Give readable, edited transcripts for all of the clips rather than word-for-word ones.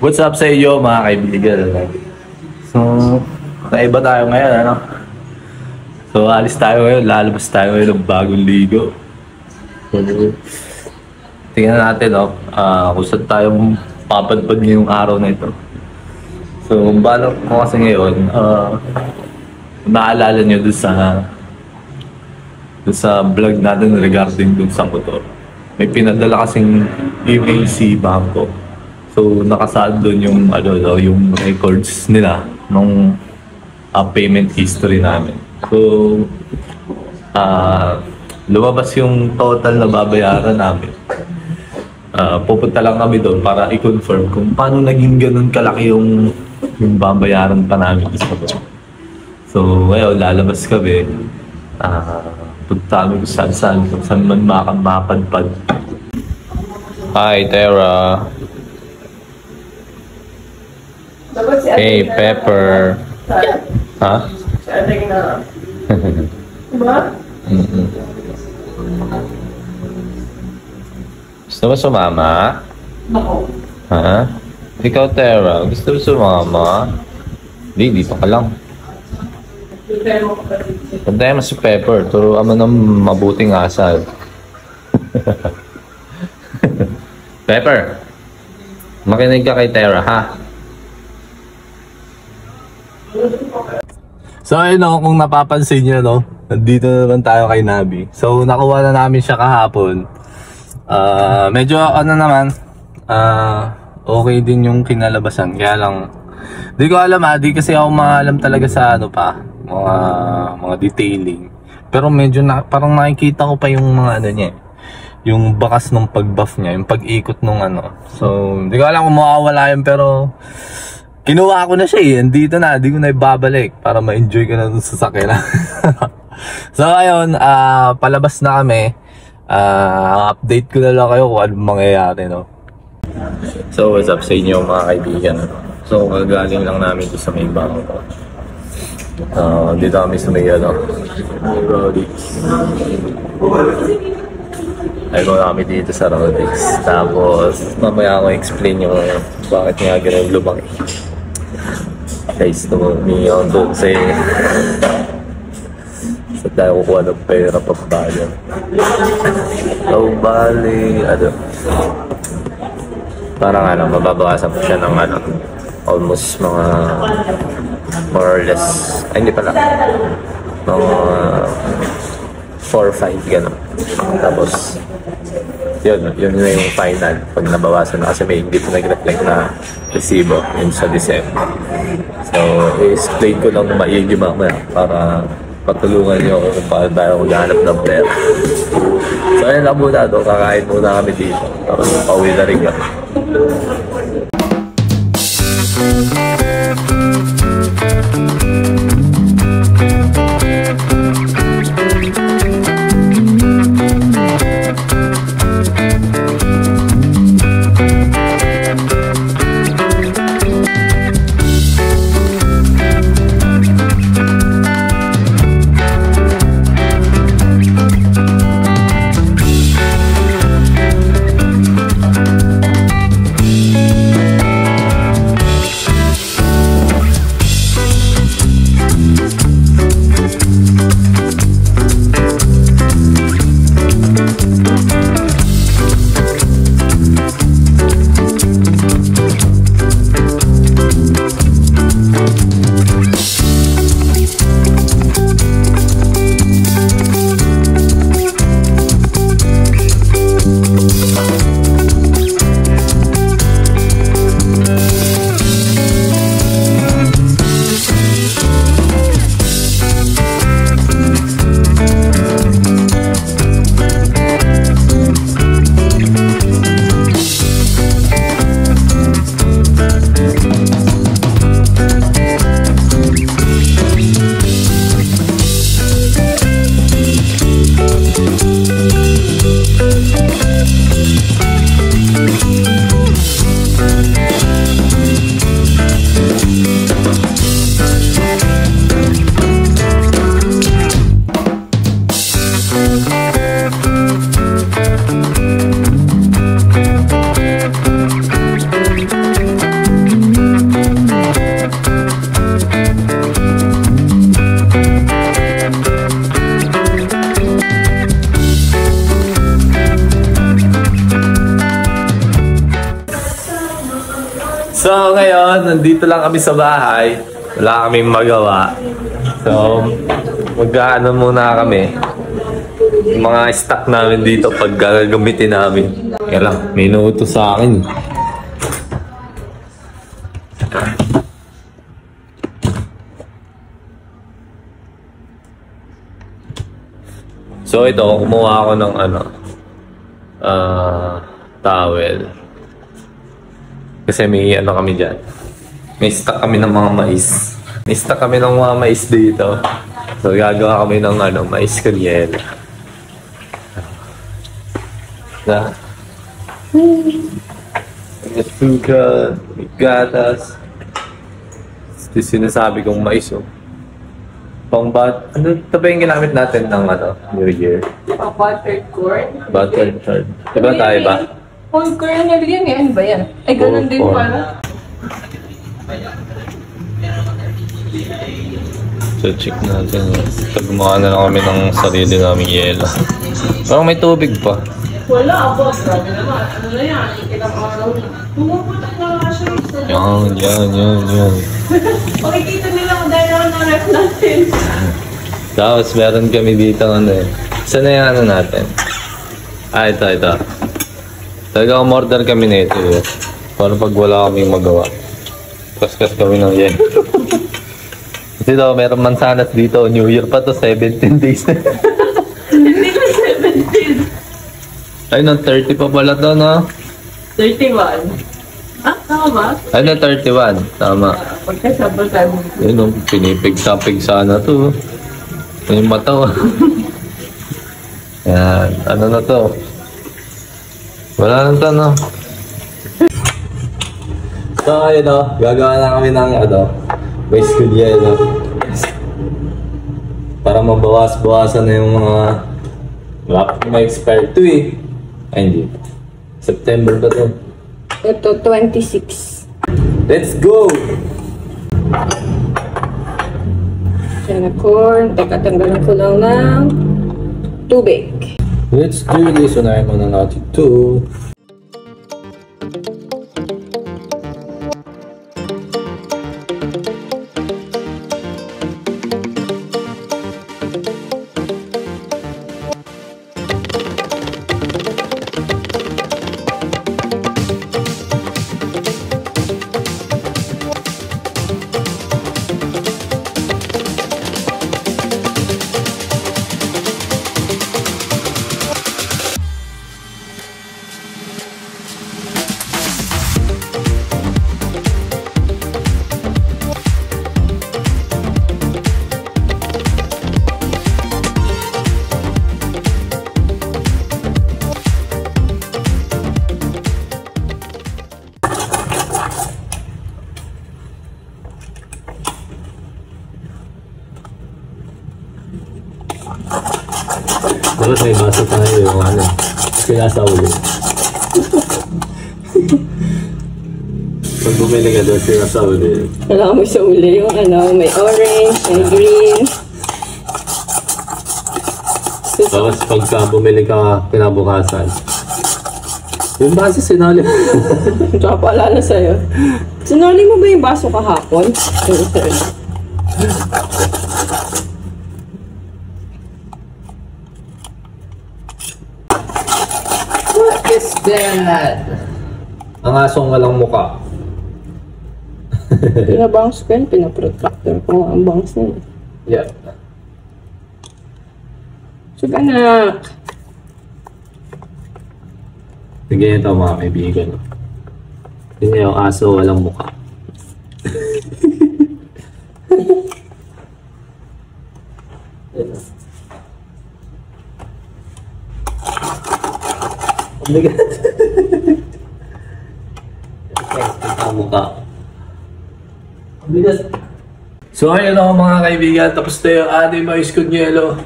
What's up sa iyo mga kaibigan? So, kaiba tayo ngayon, ano? So, alis tayo ngayon, lalabas tayo ngayon ng bagong ligo. So, tingnan natin, kung saan tayo papadpad ngayong araw na ito. So, balak ko kasi ngayon, naalala nyo dun sa vlog natin regarding dun sa motor. May pinadala kasing email si Bangko. So, nakasaad doon yung, yung records nila nung payment history namin. So, lumabas yung total na babayaran namin. Pupunta lang kami doon para i-confirm kung paano naging ganun kalaki yung babayaran pa namin isa doon. So, ngayon, lalabas kami. Punta kami kung saan man mapadpad. Hi, Tara. Hey, Pepper. Ha? Diba? Gusto mo sumama? Ako. Ha? Ikaw, Tara, gusto mo sumama? Hindi, dito ka lang. Puntayan mo si Pepper. Turuan mo ng mabuting asal. Pepper, makinig ka kay Tara, ha? So ayun kung napapansin nyo, nandito naman tayo kay Nabi. So nakuha na namin siya kahapon. Medyo okay din yung kinalabasan. Kaya lang, di ko alam di kasi ako maalam talaga sa mga detailing. Pero medyo parang nakikita ko pa yung mga niya, yung bakas ng pag-buff niya, yung pag-ikot nung So di ko alam kung mawawala yun, pero kinuha ko na siya andito na, di ko na ibabalik para ma-enjoy ko na dun sa sakyan. So ayun, palabas na kami. Update ko na lang kayo kung anong mangyayari, So what's up sa inyo mga kaibigan? So kagaling lang namin dito sa may Bangko. Dito kami sa may Rodix. Ay mo kami dito sa Rodix. Tapos mamaya ako explain yung bakit nga ganun lumaki. Guys, tumiyaw doon sa tayo kukuha ng pera pabayan. So, bali, parang mababawasan po siya ng almost mga more or less, hindi pala, mga 4 or 5 gano'n. Tapos, yun na yung final pag nabawasan na, kasi may hindi po nag-reflect na resibo yun sa December. So, i-explain ko lang maigi mamaya para patulungan nyo ako kung paano tayo maghanap ng pera. So, ayun lang muna kakain muna kami dito. Tapos pauwi na rin kami. So ngayon, nandito lang kami sa bahay. Wala kaming magawa. So, mag-ano muna kami. Yung mga stock namin dito pag gagamitin namin. Kaya lang, may inuutos sa akin. So ito, kumuha ako ng towel. Kasi may kami dyan. May stock kami ng mga mais. May stock kami ng mga mais dito. So gagawa kami ng mais kunyela. Na. May suka, may gatas. Ito sinasabi kong mais ano ito ba yung ginamit natin ng New Year? Buttered corn. Buttered corn. Diba tayo ba? Whole corn na yan eh. Ano ba yan? Ay, ganun din pala. So, check natin. Gumawa na lang kami ng sarili naming yelo. Parang may tubig pa. Wala ako. Grabe naman. Ano na yan? Ilang araw na. Pumupunta na nga siya. Yan. Makikita nila kung dahil ako ng ref natin. Tapos meron kami dito Saan na yung natin? Ito. Talaga umorder kami na ito para pag wala kaming magawa. Kaskas kami ng yen. Kasi daw, meron mansanas dito. New Year pa to, 17 days na. Hindi ko 17. Ay, 30 pa pala to, no? 31. Ah, tama ba? Ay, 31. Tama. Pagkasabot tayo. Yun, pinipig-tapig sana to. Yung mata, Yan. Ano na to? Wala na to, no? So, ayun, gagawa na kami ng, mais kunyela. Para mabawas-bawasan na yung mga wala pa ma-expire to Ay, hindi. September pa to. Ito, 26. Let's go! Yan na corn. Teka, tanggalan ko lang ng tubig. Let's do this. Unahin muna natin ito. Dapat may basa tayo yung kaya sa ulo. Pag bumili ka doon, kaya sa ulo. Wala mo sa uli yung may orange, may green. Tapos pagka bumili ka kinabukasan, yung basa sinali. Tsaka paalala sa'yo. Sinali mo ba yung baso kahapon? What is that? Ang asong walang muka. Pinabangs ko yun, pinaprotractor ko nga ang bangs na yun. Yeah. Suganak! Sige ito mga kaibigan. Yun yung aso walang muka. Oh my God. Mukha. So ayun ako mga kaibigan, tapos na yung ating mais kunyelo.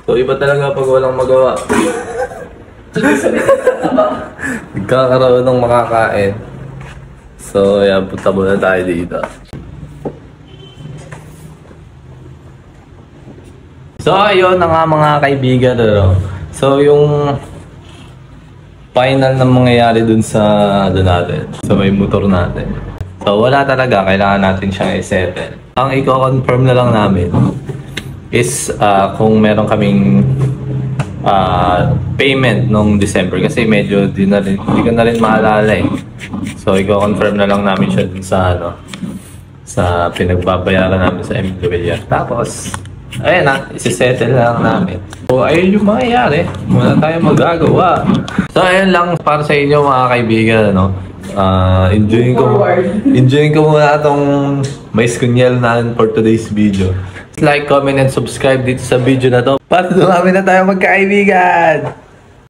So iba talaga pag walang magawa. Nagkakaroon ng makakain. So yan, punta muna tayo dito. So ayun na nga mga kaibigan. So yung final na mangyayari dun sa natin, sa may motor natin. So wala talaga, kailangan natin siyang i-settle. Ang i-confirm na lang namin is kung meron kaming payment nung December kasi medyo hindi ko na rin maalala eh. So i-confirm na lang namin siya dun sa sa pinagbabayaran namin sa Emilio Villar. Tapos ayun na, isi-settle lang namin. So ayun yung mangyayari. Wala tayong magagawa. So ayun lang para sa inyo mga kaibigan, ano. Enjoying ko muna itong mais kunyel natin for today's video. Like, comment, and subscribe dito sa video na to para dumami na tayo magkaibigan!